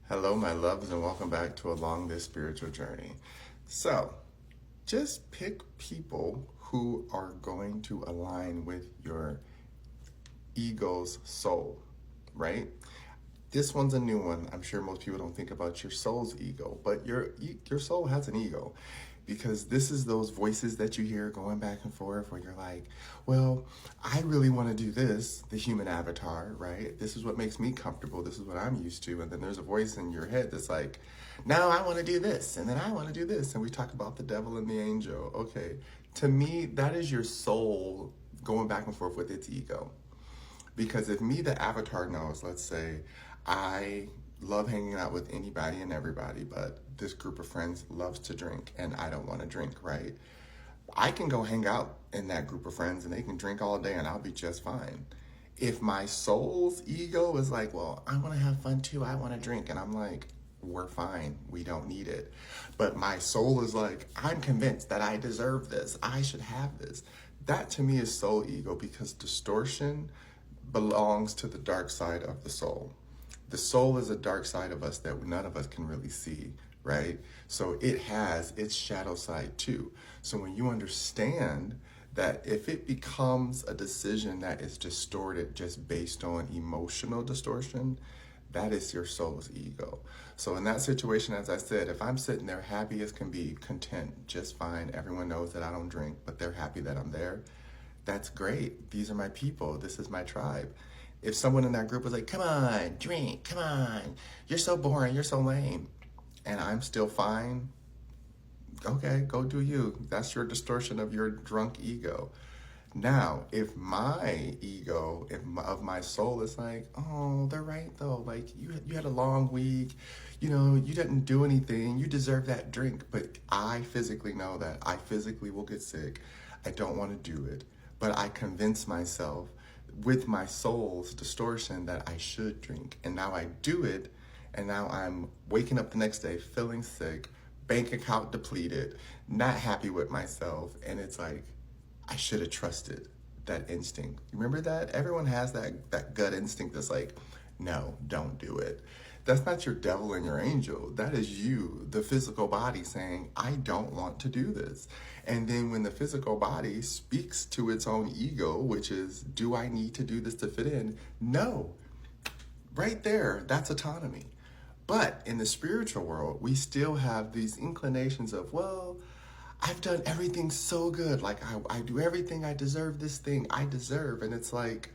Hello, my loves, and welcome back to Along This Spiritual Journey. So, just pick people who are going to align with your ego's soul, right? This one's a new one. I'm sure most people don't think about your soul's ego, but your soul has an ego because this is those voices that you hear going back and forth where you're like, well, I really want to do this, the human avatar, right? This is what makes me comfortable. This is what I'm used to. And then there's a voice in your head that's like, no, I want to do this. And then I want to do this. And we talk about the devil and the angel. Okay. To me, that is your soul going back and forth with its ego. Because if me, the avatar, knows, let's say, I love hanging out with anybody and everybody, but this group of friends loves to drink and I don't want to drink, right? I can go hang out in that group of friends and they can drink all day and I'll be just fine. If my soul's ego is like, well, I want to have fun too, I want to drink, and I'm like, we're fine, we don't need it. But my soul is like, I'm convinced that I deserve this, I should have this. That to me is soul ego because distortion belongs to the dark side of the soul. The soul is a dark side of us that none of us can really see, right? So it has its shadow side too. So when you understand that if it becomes a decision that is distorted just based on emotional distortion, that is your soul's ego. So in that situation, as I said, if I'm sitting there happy as can be, content, just fine, everyone knows that I don't drink, but they're happy that I'm there, that's great. These are my people. This is my tribe. If someone in that group was like, come on, drink, come on, you're so boring, you're so lame, and I'm still fine, okay, go do you. That's your distortion of your drunk ego. Now, if my ego, of my soul is like, oh, they're right though. Like you had a long week, you didn't do anything. You deserve that drink. But I physically know that I physically will get sick. I don't want to do it. But I convince myself with my soul's distortion that I should drink. And now I do it. And now I'm waking up the next day feeling sick, bank account depleted, not happy with myself. And it's like, I should have trusted that instinct. Remember that? Everyone has that gut instinct that's like, no, don't do it. That's not your devil and your angel. That is you, the physical body, saying, I don't want to do this. And then when the physical body speaks to its own ego, which is, do I need to do this to fit in? No. Right there, that's autonomy. But in the spiritual world, we still have these inclinations of, well, I've done everything so good. Like, I do everything. I deserve this thing. I deserve. And it's like,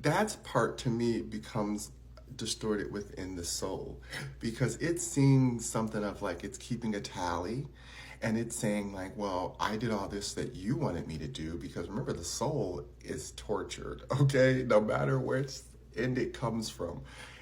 that's part to me becomes distorted within the soul because it's seeing something of like it's keeping a tally and it's saying like, well, I did all this that you wanted me to do, because remember, the soul is tortured, okay, no matter where its end it comes from.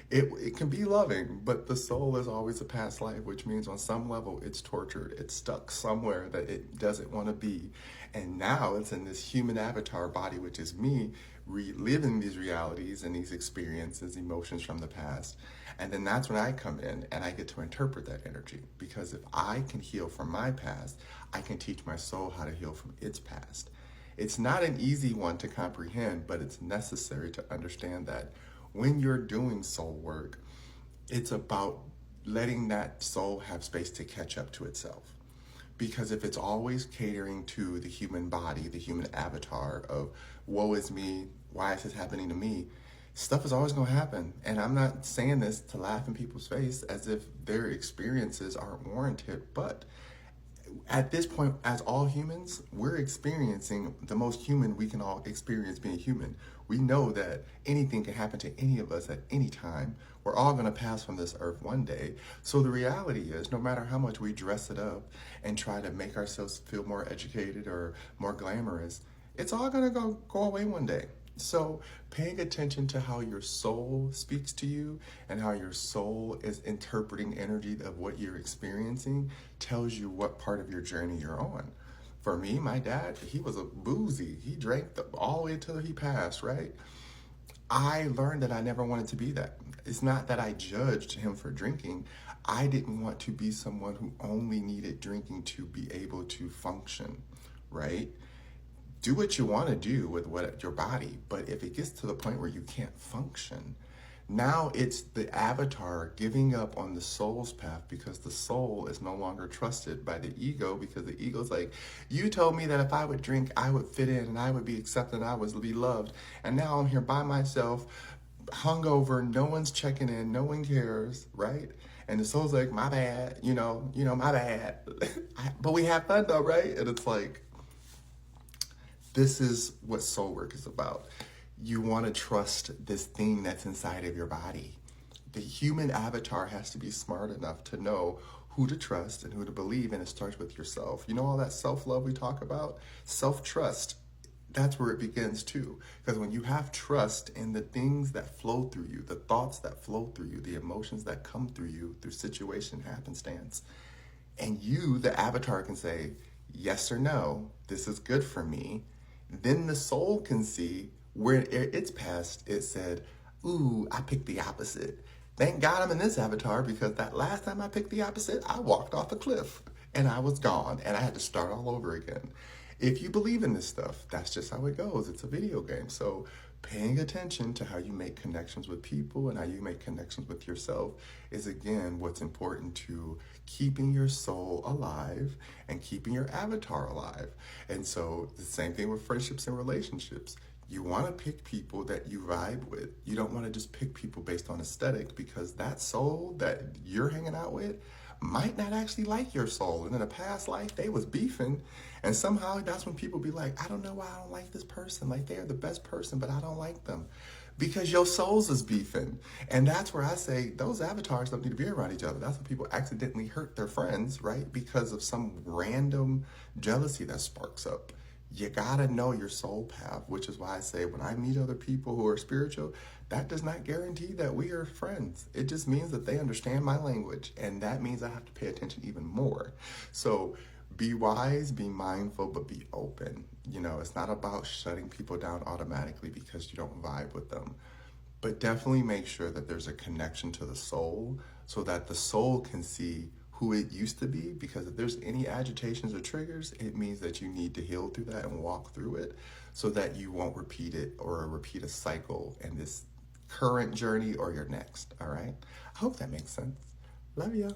It can be loving, but the soul is always a past life, which means on some level it's tortured. It's stuck somewhere that it doesn't want to be. And now it's in this human avatar body, which is me, reliving these realities and these experiences, emotions from the past. And then that's when I come in and I get to interpret that energy. Because if I can heal from my past, I can teach my soul how to heal from its past. It's not an easy one to comprehend, but it's necessary to understand that when you're doing soul work, it's about letting that soul have space to catch up to itself. Because if it's always catering to the human body, the human avatar of woe is me, why is this happening to me, stuff is always going to happen. And I'm not saying this to laugh in people's face as if their experiences aren't warranted, but at this point, as all humans, we're experiencing the most human we can all experience being human. We know that anything can happen to any of us at any time. We're all going to pass from this earth one day. So the reality is, no matter how much we dress it up and try to make ourselves feel more educated or more glamorous, it's all going to go away one day. So paying attention to how your soul speaks to you and how your soul is interpreting energy of what you're experiencing tells you what part of your journey you're on. For me, my dad, he was a boozy. He drank all the way till he passed, right? I learned that I never wanted to be that. It's not that I judged him for drinking. I didn't want to be someone who only needed drinking to be able to function, right? Do what you want to do with your body, but if it gets to the point where you can't function, Now it's the avatar giving up on the soul's path because the soul is no longer trusted by the ego, because the ego's like, you told me that if I would drink, I would fit in and I would be accepted and I would be loved. And now I'm here by myself, hungover, no one's checking in, no one cares, right? And the soul's like, my bad, my bad. But we have fun though, right? And it's like, this is what soul work is about. You want to trust this thing that's inside of your body. The human avatar has to be smart enough to know who to trust and who to believe, and it starts with yourself. You know all that self-love we talk about? Self-trust, that's where it begins too. Because when you have trust in the things that flow through you, the thoughts that flow through you, the emotions that come through you through situation, happenstance, and you, the avatar, can say, yes or no, this is good for me, then the soul can see where it's past, it said, ooh, I picked the opposite. Thank God I'm in this avatar, because that last time I picked the opposite, I walked off a cliff and I was gone and I had to start all over again. If you believe in this stuff, that's just how it goes. It's a video game. So paying attention to how you make connections with people and how you make connections with yourself is, again, what's important to keeping your soul alive and keeping your avatar alive. And so the same thing with friendships and relationships. You want to pick people that you vibe with. You don't want to just pick people based on aesthetic, because that soul that you're hanging out with might not actually like your soul. And in a past life, they was beefing. And somehow that's when people be like, I don't know why I don't like this person. Like, they're the best person, but I don't like them. Because your souls is beefing. And that's where I say those avatars don't need to be around each other. That's when people accidentally hurt their friends, right? Because of some random jealousy that sparks up. You gotta know your soul path, which is why I say when I meet other people who are spiritual, that does not guarantee that we are friends. It just means that they understand my language, and that means I have to pay attention even more. So be wise, be mindful, but be open. It's not about shutting people down automatically because you don't vibe with them. But definitely make sure that there's a connection to the soul so that the soul can see who it used to be, because if there's any agitations or triggers, it means that you need to heal through that and walk through it so that you won't repeat it or repeat a cycle in this current journey or your next, all right? I hope that makes sense. Love you.